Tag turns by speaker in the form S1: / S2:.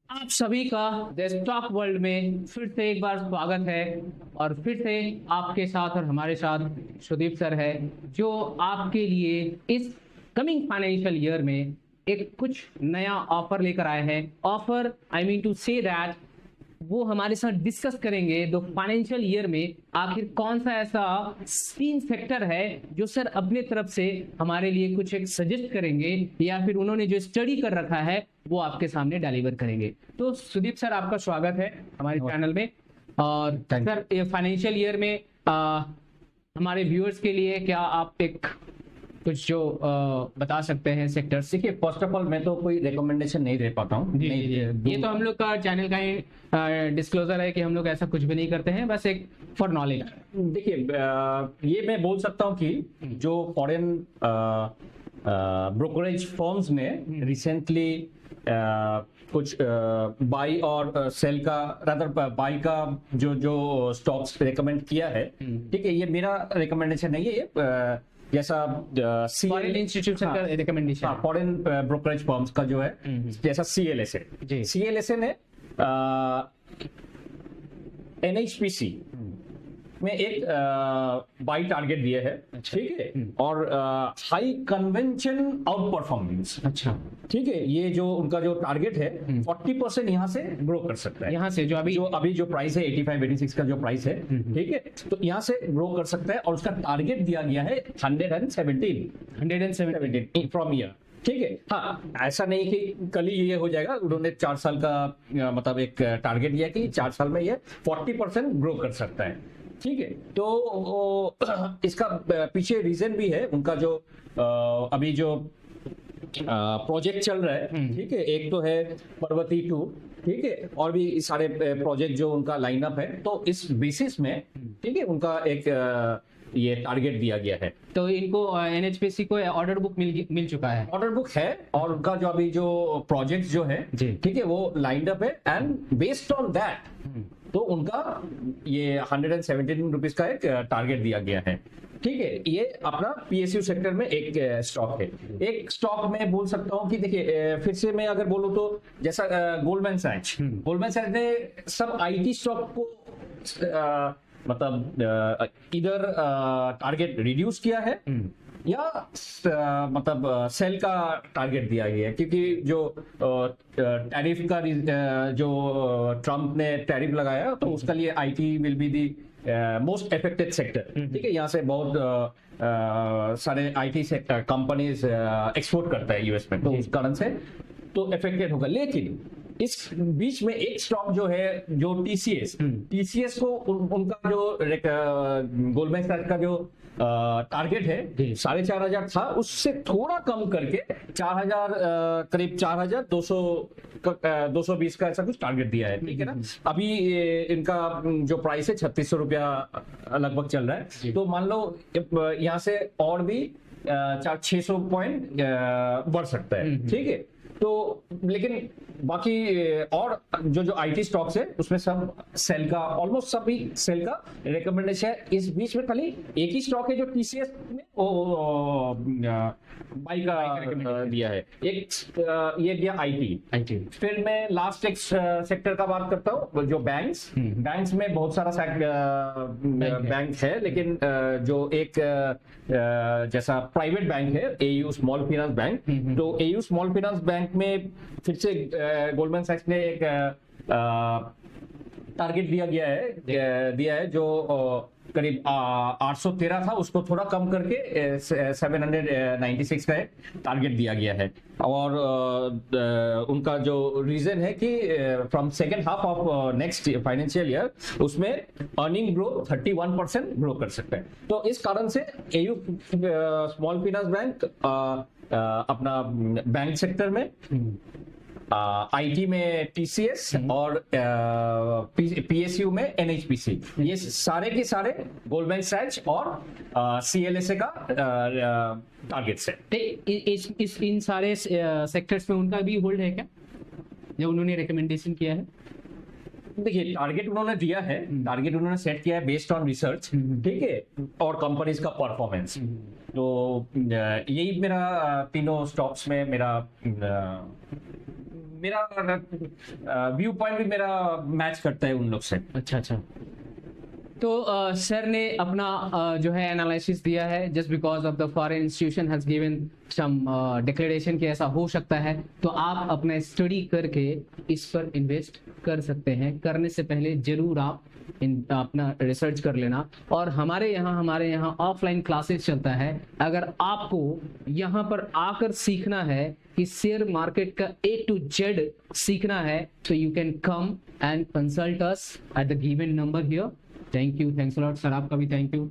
S1: आप सभी का द स्टॉक वर्ल्ड में फिर से एक बार स्वागत है। और फिर से आपके साथ और हमारे साथ सुदीप सर है, जो आपके लिए इस कमिंग फाइनेंशियल ईयर में एक कुछ नया ऑफर लेकर आए हैं। Offer I mean to say that वो हमारे साथ डिस्कस करेंगे दो फाइनेंशियल ईयर में आखिर कौन सा ऐसा तीन सेक्टर है जो सर अपने तरफ से हमारे लिए कुछ एक सजेस्ट करेंगे, या फिर उन्होंने जो स्टडी कर रखा है वो आपके सामने डिलीवर करेंगे। तो सुदीप सर, आपका स्वागत है हमारे चैनल में। और सर, ये फाइनेंशियल ईयर में हमारे व्यूअर्स के लिए क्या आप एक कुछ जो बता सकते हैं सेक्टर्स?
S2: देखिए, फर्स्ट ऑफ ऑल मैं तो कोई रिकमेंडेशन नहीं दे पाता हूँ।
S1: ये तो हम लोग का चैनल का ही डिस्क्लोजर है कि हम लोग ऐसा कुछ भी नहीं करते हैं, बस एक फॉर नॉलेज।
S2: देखिए, ये मैं बोल सकता हूँ कि जो फॉरेन ब्रोकरेज फर्म्स ने रिसेंटली कुछ बाई और सेल का रादर बाई का जो स्टॉक्स रिकमेंड किया है, ठीक है, ये मेरा रिकमेंडेशन नहीं है। ये जैसा
S1: फॉरेन इंस्टीट्यूशन का रिकमेंडेशन,
S2: फॉरेन ब्रोकरेज फर्म्स का जो है, जैसा CLSA ने NHPC में एक बाई टारगेट दिया है, ठीक है, और हाई कन्वेंशन आउट परफॉर्मेंस।
S1: अच्छा,
S2: ठीक है, ये जो उनका जो टारगेट है 40% यहाँ से ग्रो कर सकता है।
S1: यहाँ से जो अभी
S2: जो प्राइस है 85-86 का जो प्राइस है, ठीक है, तो यहाँ से ग्रो कर सकता है। और उसका टारगेट दिया गया है 117 फ्रॉम ईयर। ठीक है, हाँ, ऐसा नहीं कि कल ही ये हो जाएगा। उन्होंने 4 साल का मतलब एक टारगेट दिया कि 4 साल में ये 40% ग्रो कर सकता है। ठीक है, तो इसका पीछे रीजन भी है। उनका जो अभी जो प्रोजेक्ट चल रहा है, ठीक है, एक तो है पर्वती 2, ठीक है, और भी सारे प्रोजेक्ट जो उनका लाइनअप है, तो इस बेसिस में, ठीक है, उनका एक ये टारगेट दिया गया है।
S1: तो इनको NHPC को ऑर्डर बुक मिल चुका है।
S2: ऑर्डर बुक है, और उनका जो अभी जो प्रोजेक्ट जो है, ठीक है, वो लाइनड अप है। एंड बेस्ड ऑन दैट तो उनका ये 117 रुपीज का एक टारगेट दिया गया है। ठीक है, ये अपना PSU सेक्टर में एक स्टॉक है। एक स्टॉक में बोल सकता हूँ कि देखिए, फिर से मैं अगर बोलूँ तो जैसा गोल्डमैन सैच ने सब IT स्टॉक को मतलब इधर टारगेट रिड्यूस किया है, या मतलब सेल का टारगेट दिया गया है। क्योंकि जो टैरिफ का जो ट्रम्प ने टैरिफ लगाया, तो उसका लिए IT will be the most affected sector. ठीक है, यहाँ से बहुत सारे IT सेक्टर कंपनीज एक्सपोर्ट करता है US में, तो उस कारण से तो अफेक्टेड होगा। लेकिन इस बीच में एक स्टॉक जो है, जो TCS को उनका जो गोल्डमैन सैक्स का जो टारगेट है 4,500 था, उससे थोड़ा कम करके 4,000 करीब 4,220 का ऐसा कुछ टारगेट दिया है। ठीक है ना, अभी इनका जो प्राइस है 3,600 रुपया लगभग चल रहा है। तो मान लो यहाँ से और भी 400-600 पॉइंट बढ़ सकता है। ठीक है, तो लेकिन बाकी और जो IT स्टॉक्स है, उसमें सब सेल का, ऑलमोस्ट सभी सेल का रिकमेंडेशन है। इस बीच में खाली एक ही स्टॉक है जो TCS में बाई का दिया है, एक ये दिया IT। फिर मैं लास्ट एक सेक्टर का बात करता हूँ, जो बैंक्स में बहुत सारा बैंक है, लेकिन जो एक जैसा प्राइवेट बैंक है AU स्मॉल फाइनेंस बैंक, तो AU स्मॉल फाइनेंस बैंक में फिर से गोल्डमैन सैक्स ने एक टारगेट दिया है जो करीब 813 था, उसको थोड़ा कम करके 796 का एक टारगेट दिया गया है। और उनका जो रीजन है कि from second half of next financial year उसमें अर्निंग ग्रो 31% ग्रो कर सकते हैं। तो इस कारण से AU स्मॉल फाइनेंस बैंक अपना बैंक सेक्टर में, IT में TCS और PSU में NHPC, ये सारे के सारे गोल्डमैन सैच और CLSA का टारगेट्स है।
S1: इन सारे सेक्टर्स में उनका भी होल्ड है क्या, जो उन्होंने रिकमेंडेशन किया है?
S2: देखिए, टारगेट उन्होंने दिया है, टारगेट उन्होंने सेट किया है बेस्ड ऑन रिसर्च, ठीक है, और कंपनीज का परफॉर्मेंस। तो यही मेरा तीनों स्टॉक्स में मेरा मेरा व्यू पॉइंट भी मेरा मैच करता है उन लोग से।
S1: अच्छा अच्छा। तो सर ने अपना जो है एनालिसिस दिया है, just because of the foreign institution has given some declaration कि ऐसा हो सकता है, तो आप अपना स्टडी करके इस पर इन्वेस्ट कर सकते हैं। करने से पहले जरूर आप अपना रिसर्च कर लेना। और हमारे यहाँ ऑफलाइन क्लासेस चलता है। अगर आपको यहाँ पर आकर सीखना है कि शेयर मार्केट का A to Z सीखना है, तो you can come and consult us at the given number here. Thank you, thanks a lot sir, आपका भी थैंक यू।